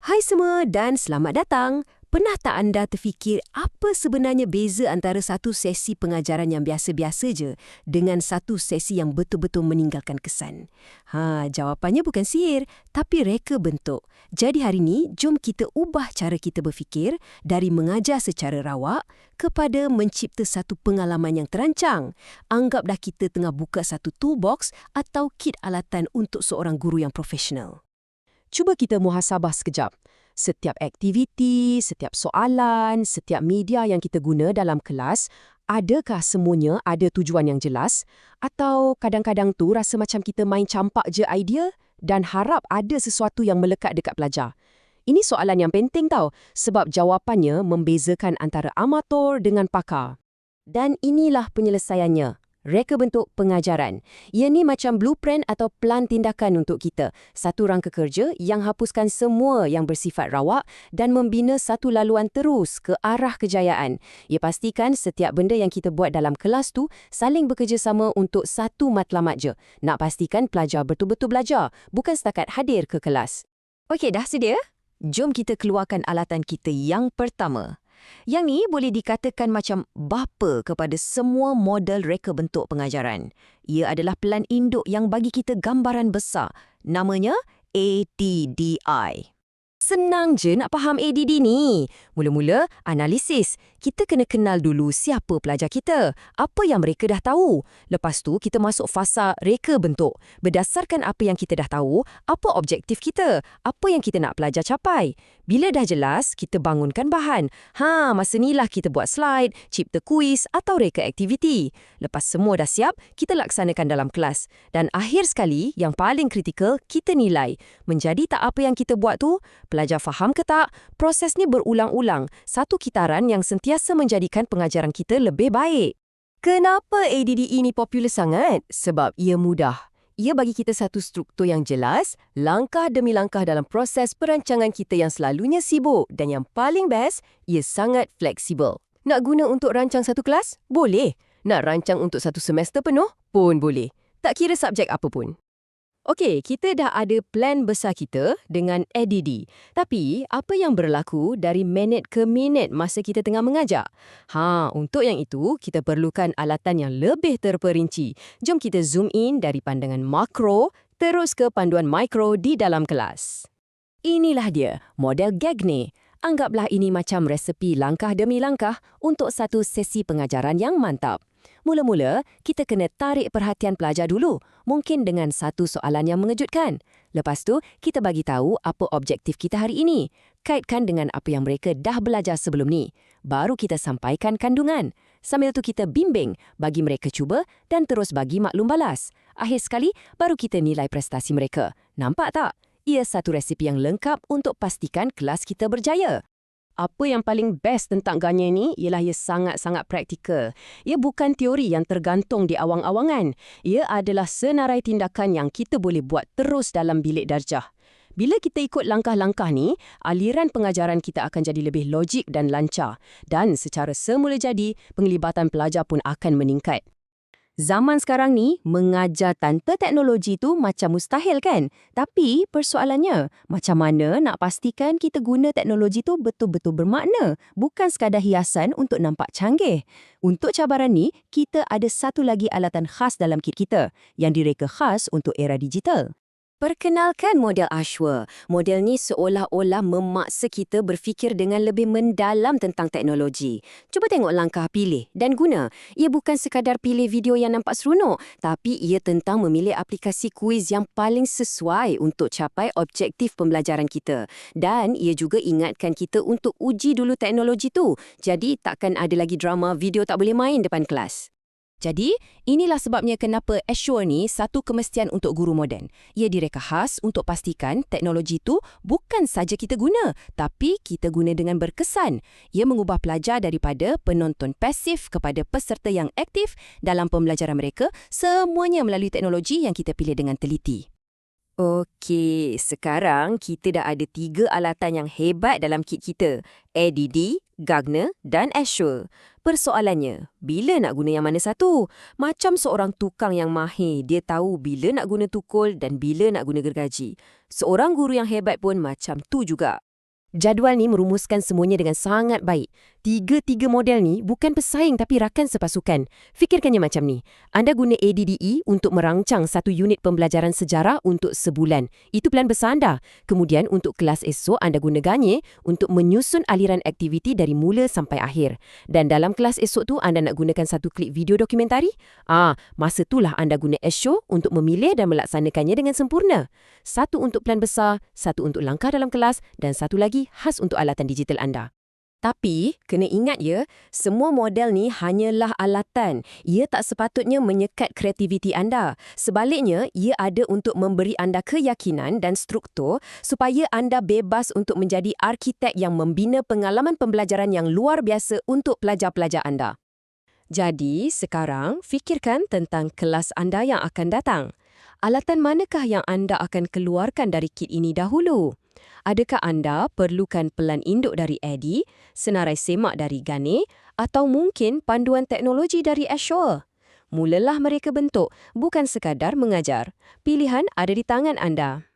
Hai semua dan selamat datang. Pernah tak anda terfikir apa sebenarnya beza antara satu sesi pengajaran yang biasa-biasa je dengan satu sesi yang betul-betul meninggalkan kesan? Jawapannya bukan sihir, tapi reka bentuk. Jadi hari ini, jom kita ubah cara kita berfikir dari mengajar secara rawak kepada mencipta satu pengalaman yang terancang. Anggaplah kita tengah buka satu toolbox atau kit alatan untuk seorang guru yang profesional. Cuba kita muhasabah sekejap. Setiap aktiviti, setiap soalan, setiap media yang kita guna dalam kelas, adakah semuanya ada tujuan yang jelas? Atau kadang-kadang tu rasa macam kita main campak je idea dan harap ada sesuatu yang melekat dekat pelajar? Ini soalan yang penting tau, sebab jawapannya membezakan antara amatur dengan pakar. Dan inilah penyelesaiannya. Reka bentuk pengajaran. Ia ni macam blueprint atau plan tindakan untuk kita. Satu rangka kerja yang hapuskan semua yang bersifat rawak dan membina satu laluan terus ke arah kejayaan. Ia pastikan setiap benda yang kita buat dalam kelas tu saling bekerjasama untuk satu matlamat je. Nak pastikan pelajar betul-betul belajar, bukan setakat hadir ke kelas. Okey, dah sedia? Jom kita keluarkan alatan kita yang pertama. Yang ni boleh dikatakan macam bapa kepada semua model reka bentuk pengajaran. Ia adalah pelan induk yang bagi kita gambaran besar. Namanya ADDI. Senang je nak faham ADD ni. Mula-mula, analisis. Kita kena kenal dulu siapa pelajar kita. Apa yang mereka dah tahu. Lepas tu, kita masuk fasa reka bentuk. Berdasarkan apa yang kita dah tahu, apa objektif kita, apa yang kita nak pelajar capai. Bila dah jelas, kita bangunkan bahan. Masa inilah kita buat slide, cipta kuis atau reka aktiviti. Lepas semua dah siap, kita laksanakan dalam kelas. Dan akhir sekali, yang paling kritikal, kita nilai. Menjadi tak apa yang kita buat tu, pelajar faham ke tak? Proses ni berulang-ulang. Satu kitaran yang sentiasa menjadikan pengajaran kita lebih baik. Kenapa ADD ini popular sangat? Sebab ia mudah. Ia bagi kita satu struktur yang jelas, langkah demi langkah dalam proses perancangan kita yang selalunya sibuk. Dan yang paling best, ia sangat fleksibel. Nak guna untuk rancang satu kelas? Boleh. Nak rancang untuk satu semester penuh? Pun boleh. Tak kira subjek apa pun. Okey, kita dah ada plan besar kita dengan ADD. Tapi, apa yang berlaku dari minit ke minit masa kita tengah mengajar? Untuk yang itu, kita perlukan alatan yang lebih terperinci. Jom kita zoom in dari pandangan makro terus ke panduan mikro di dalam kelas. Inilah dia, model Gagne. Anggaplah ini macam resepi langkah demi langkah untuk satu sesi pengajaran yang mantap. Mula-mula, kita kena tarik perhatian pelajar dulu, mungkin dengan satu soalan yang mengejutkan. Lepas tu, kita bagi tahu apa objektif kita hari ini. Kaitkan dengan apa yang mereka dah belajar sebelum ni. Baru kita sampaikan kandungan. Sambil tu kita bimbing, bagi mereka cuba dan terus bagi maklum balas. Akhir sekali, baru kita nilai prestasi mereka. Nampak tak? Ia satu resipi yang lengkap untuk pastikan kelas kita berjaya. Apa yang paling best tentang Gagne ni ialah ia sangat-sangat praktikal. Ia bukan teori yang tergantung di awang-awangan. Ia adalah senarai tindakan yang kita boleh buat terus dalam bilik darjah. Bila kita ikut langkah-langkah ni, aliran pengajaran kita akan jadi lebih logik dan lancar. Dan secara semula jadi, penglibatan pelajar pun akan meningkat. Zaman sekarang ni, mengajar tanpa teknologi tu macam mustahil kan? Tapi persoalannya, macam mana nak pastikan kita guna teknologi tu betul-betul bermakna, bukan sekadar hiasan untuk nampak canggih. Untuk cabaran ni, kita ada satu lagi alatan khas dalam kit kita, yang direka khas untuk era digital. Perkenalkan model Ashwa. Model ni seolah-olah memaksa kita berfikir dengan lebih mendalam tentang teknologi. Cuba tengok langkah pilih dan guna. Ia bukan sekadar pilih video yang nampak seronok, tapi ia tentang memilih aplikasi kuis yang paling sesuai untuk capai objektif pembelajaran kita. Dan ia juga ingatkan kita untuk uji dulu teknologi tu. Jadi takkan ada lagi drama video tak boleh main depan kelas. Jadi, inilah sebabnya kenapa Ashwa ni satu kemestian untuk guru moden. Ia direka khas untuk pastikan teknologi tu bukan saja kita guna, tapi kita guna dengan berkesan. Ia mengubah pelajar daripada penonton pasif kepada peserta yang aktif dalam pembelajaran mereka, semuanya melalui teknologi yang kita pilih dengan teliti. Okey, sekarang kita dah ada 3 alatan yang hebat dalam kit kita. ADD, Gagne dan Ashwa. Persoalannya, bila nak guna yang mana satu? Macam seorang tukang yang mahir, dia tahu bila nak guna tukul dan bila nak guna gergaji. Seorang guru yang hebat pun macam tu juga. Jadual ni merumuskan semuanya dengan sangat baik. Tiga-tiga model ni bukan pesaing tapi rakan sepasukan. Fikirkannya macam ni. Anda guna ADDE untuk merancang satu unit pembelajaran sejarah untuk sebulan. Itu plan besar anda. Kemudian untuk kelas esok anda guna Garnier untuk menyusun aliran aktiviti dari mula sampai akhir. Dan dalam kelas esok tu anda nak gunakan satu klip video dokumentari? Masa itulah anda guna Esho untuk memilih dan melaksanakannya dengan sempurna. Satu untuk plan besar, satu untuk langkah dalam kelas dan satu lagi khas untuk alatan digital anda. Tapi, kena ingat ya, semua model ni hanyalah alatan. Ia tak sepatutnya menyekat kreativiti anda. Sebaliknya, ia ada untuk memberi anda keyakinan dan struktur supaya anda bebas untuk menjadi arkitek yang membina pengalaman pembelajaran yang luar biasa untuk pelajar-pelajar anda. Jadi, sekarang fikirkan tentang kelas anda yang akan datang. Alatan manakah yang anda akan keluarkan dari kit ini dahulu? Adakah anda perlukan pelan induk dari Eddie, senarai semak dari Garnier, atau mungkin panduan teknologi dari Azure? Mulalah mereka bentuk, bukan sekadar mengajar. Pilihan ada di tangan anda.